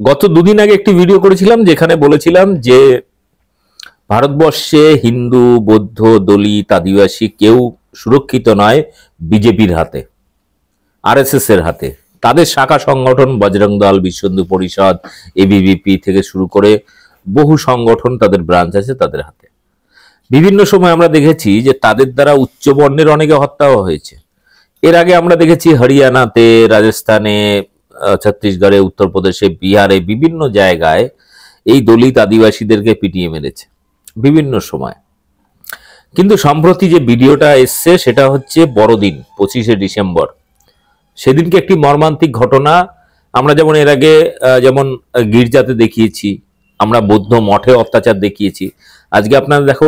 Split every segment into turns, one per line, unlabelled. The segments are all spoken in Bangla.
গত দুদিন আগে একটি ভিডিও করেছিলাম যেখানে বলেছিলাম যে ভারতবর্ষে হিন্দু, বৌদ্ধ, দলিত, আদিবাসী কেউ সুরক্ষিত নয় বিজেপির হাতে, আরএসএস এর হাতে। তাদের শাখা সংগঠন বজরং দল, বিশ্ব হিন্দু পরিষদ, এবিভিপি থেকে শুরু করে বহু সংগঠন, তাদের ব্রাঞ্চ আছে তাদের হাতে। বিভিন্ন সময় আমরা দেখেছি যে তাদের দ্বারা উচ্চ বর্ণের অনেকে হত্যাও হয়েছে। এর আগে আমরা দেখেছি হরিয়ানাতে, রাজস্থানে, ছত্তিশগড়ে, উত্তরপ্রদেশে, বিহারে বিভিন্ন জায়গায় এই দলিত আদিবাসীদেরকে পিটিয়ে মেরেছে বিভিন্ন সময়। কিন্তু সম্প্রতি যে ভিডিওটা এসছে সেটা হচ্ছে বড়দিন 25শে ডিসেম্বর। সেদিনকে একটি মর্মান্তিক ঘটনা আমরা যেমন এর আগে যেমন গির্জাতে দেখিয়েছি, আমরা বৌদ্ধ মঠে অত্যাচার দেখিয়েছি। আজকে আপনারা দেখো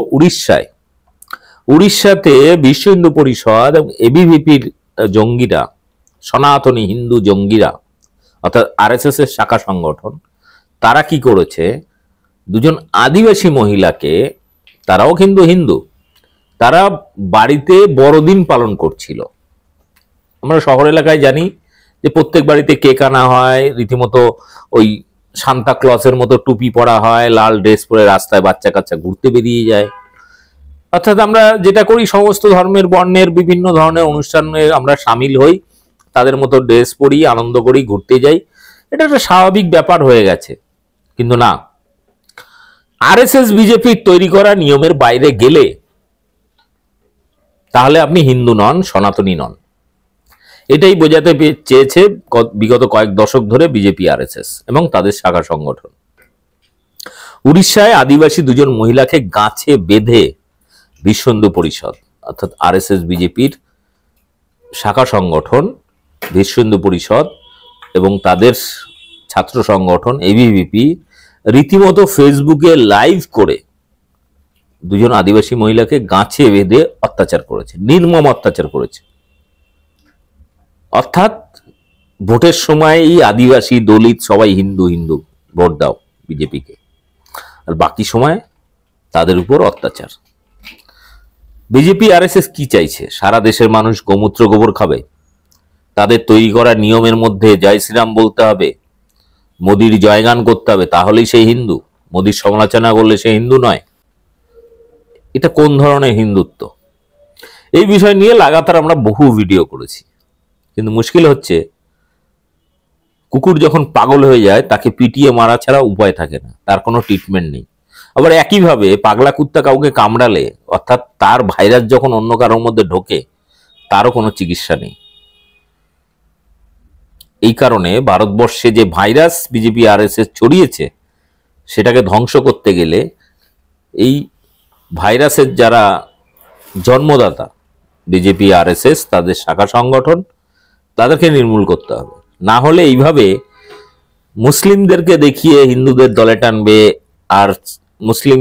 উড়িষ্যাতে বিশ্ব হিন্দু পরিষদ এবং এবিভিপির জঙ্গিরা, সনাতনী হিন্দু জঙ্গিরা অর্থাৎ আরএসএস এর শাখা সংগঠন, তারা কি করেছে, দুজন আদিবাসী মহিলাকে, তারাও কিন্তু হিন্দু, তারা বাড়িতে বড়দিন পালন করছিল। আমরা শহর এলাকায় জানি যে প্রত্যেক বাড়িতে কেক আনা হয়, রীতিমতো ওই সান্তা ক্লসের মতো টুপি পরা হয়, লাল ড্রেস পরে রাস্তায় বাচ্চা কাচ্চা ঘুরতে বেরিয়ে যায়। অর্থাৎ আমরা যেটা করি, সমস্ত ধর্মের বর্ণের বিভিন্ন ধরনের অনুষ্ঠানে আমরা সামিল হই, তাদের মতো ড্রেস পরি, আনন্দ করি, ঘুরতে যাই, এটা একটা স্বাভাবিক ব্যাপার হয়ে গেছে। কিন্তু না, আরএসএস বিজেপির তৈরি করা নিয়মের বাইরে গেলে তাহলে আপনি হিন্দু নন, সনাতনী নন। এটাই বোঝাতে চেয়েছে বিগত কয়েক দশক ধরে বিজেপি, আরএসএস এবং তাদের শাখা সংগঠন। উড়িষ্যায় আদিবাসী দুজন মহিলাকে গাছে বেঁধে বিশ্ব হিন্দু পরিষদ অর্থাৎ আরএসএস বিজেপির শাখা সংগঠন বিশ্ব হিন্দু পরিষদ এবং তাদের ছাত্র সংগঠন এবিভিপি রীতিমতো ফেসবুকে লাইভ করে দুজন আদিবাসী মহিলাকে গাছে বেঁধে অত্যাচার করেছে, নির্মম অত্যাচার করেছে। অর্থাৎ ভোটের সময় এই আদিবাসী, দলিত সবাই হিন্দু হিন্দু ভোট দাও বিজেপিকে, আর বাকি সময় তাদের উপর অত্যাচার। বিজেপি আরএসএস কি চাইছে? সারা দেশের মানুষ গোমূত্র গোবর খাবে? তাদের তৈরি করা নিয়মের মধ্যে জয় শ্রীরাম বলতে হবে, মোদির জয়গান করতে হবে, তাহলেই সেই হিন্দু? মোদির সমালোচনা করলে সে হিন্দু নয়? এটা কোন ধরনের হিন্দুত্ব? এই বিষয় নিয়ে লাগাতার আমরা বহু ভিডিও করেছি। কিন্তু মুশকিল হচ্ছে, কুকুর যখন পাগল হয়ে যায় তাকে পিটিয়ে মারা ছাড়া উপায় থাকে না, তার কোনো ট্রিটমেন্ট নেই। আবার একইভাবে পাগলা কুত্তা কাউকে কামড়ালে, অর্থাৎ তার ভাইরাস যখন অন্য কারোর মধ্যে ঢোকে, তারও কোনো চিকিৎসা নেই। এই কারণে ভারতবর্ষে যে ভাইরাস বিজেপি আরএসএস ছড়িয়েছে, সেটাকে ধ্বংস করতে গেলে এই ভাইরাসের যারা জন্মদাতা বিজেপি আরএসএস, তাদের শাখা সংগঠন, তাদেরকে নির্মূল করতে হবে। না হলে এইভাবে মুসলিমদেরকে দেখিয়ে হিন্দুদের দলে টানবে, আর মুসলিম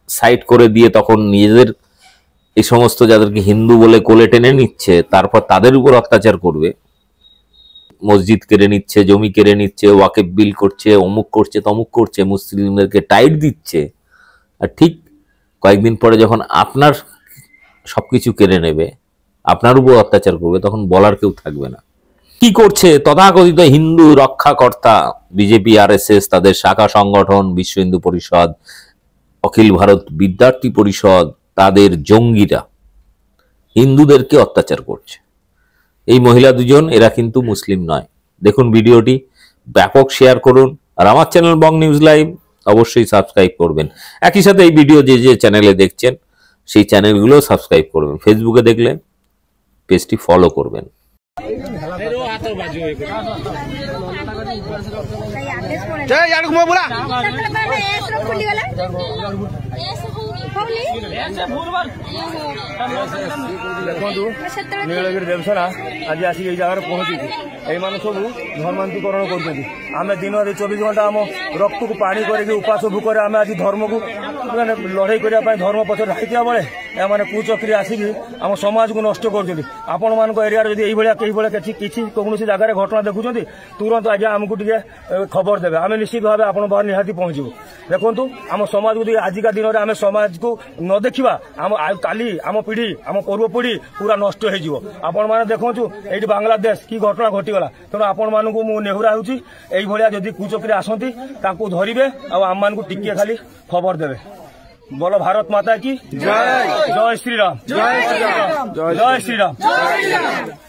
সাইড করে দিয়ে তখন নিজেদের এই সমস্ত যাদেরকে হিন্দু বলে কোলে টেনে নিচ্ছে, তারপর তাদের উপর অত্যাচার করবে, মসজিদ কেড়ে নিচ্ছে, জমি কেড়ে নিচ্ছে, ওয়াকেফ বিল করছে, অমুক করছে, তমুক করছে, মুসলিমদেরকে টাইট দিচ্ছে। আর ঠিক কয়েকদিন পরে যখন আপনার সবকিছু কেড়ে নেবে, আপনার উপর অত্যাচার করবে, তখন বলার কেউ থাকবে না। কি করছে তথাকথিত হিন্দু রক্ষাকর্তা বিজেপি আরএসএস, তাদের শাখা সংগঠন বিশ্ব হিন্দু পরিষদ, অখিল ভারত বিদ্যার্থী পরিষদ, তাদের জঙ্গিরা হিন্দুদেরকে অত্যাচার করছে। এই মহিলা দুজন, এরা কিন্তু মুসলিম নয়। দেখুন ভিডিওটি, ব্যাপক শেয়ার করুন, আর আমার চ্যানেল বং নিউজ লাইভ অবশ্যই সাবস্ক্রাইব করবেন। একই সাথে এই ভিডিও যে যে চ্যানেলে দেখছেন সেই চ্যানেলগুলো সাবস্ক্রাইব করবেন। ফেসবুকে দেখলে পেজটি ফলো করবেন।
ନୀଳଗିରି ଦେବସେନା ଆଜି ଆସିକି ଏଇ ଜାଗାରେ ପହଞ୍ଚିଛି। ଏଇମାନେ ସବୁ ଧର୍ମାନ୍ତରୀକରଣ କରୁଛନ୍ତି। ଆମେ ଦିନରେ 24 ଘଣ୍ଟା ଆମ ରକ୍ତକୁ ପାଣି କରିକି ଉପାସ ଭୋକରେ ଆମେ ଆଜି ଧର୍ମକୁ ମାନେ ଲଢ଼େଇ କରିବା ପାଇଁ ଧର୍ମ ପଛରେ ଧାଇଥିବା ବେଳେ ଏମାନେ କୁଚକ୍ରି ଆସିକି ଆମ ସମାଜକୁ ନଷ୍ଟ କରୁଛନ୍ତି। ଆପଣମାନଙ୍କ ଏରିଆରେ ଯଦି ଏଇଭଳିଆ କିଛି କୌଣସି ଜାଗାରେ ଘଟଣା ଦେଖୁଛନ୍ତି ତୁରନ୍ତ ଆଜ୍ଞା ଆମକୁ ଟିକେ ଖବର ଦେବେ, ଆମେ ନିଶ୍ଚିତ ଭାବେ ଆପଣଙ୍କ ପାଖରେ ନିହାତି ପହଞ୍ଚିବୁ। ଦେଖନ୍ତୁ ଆମ ସମାଜକୁ ଯଦି ଆଜିକା ଦିନରେ ଆମେ ସମାଜକୁ ନ ଦେଖିବା କାଲି ଆମ ପିଢ଼ି ଆମ ପୂର୍ବ ପିଢ଼ି ପୁରା ନଷ୍ଟ ହେଇଯିବ। ଆପଣମାନେ ଦେଖନ୍ତୁ ଏଇଠି ବାଂଲାଦେଶ କି ଘଟଣା ଘଟିଗଲା। ତେଣୁ ଆପଣମାନଙ୍କୁ ମୁଁ ନେହୁରା ହେଉଛି ଏଇଭଳିଆ ଯଦି କୁଚକ୍ରି ଆସନ୍ତି ତାଙ୍କୁ ଧରିବେ ଆଉ ଆମମାନଙ୍କୁ ଟିକିଏ ଖାଲି ଖବର ଦେବେ। बोलो भारत माता की जय। जय श्री राम। जय श्री राम। जय श्री राम।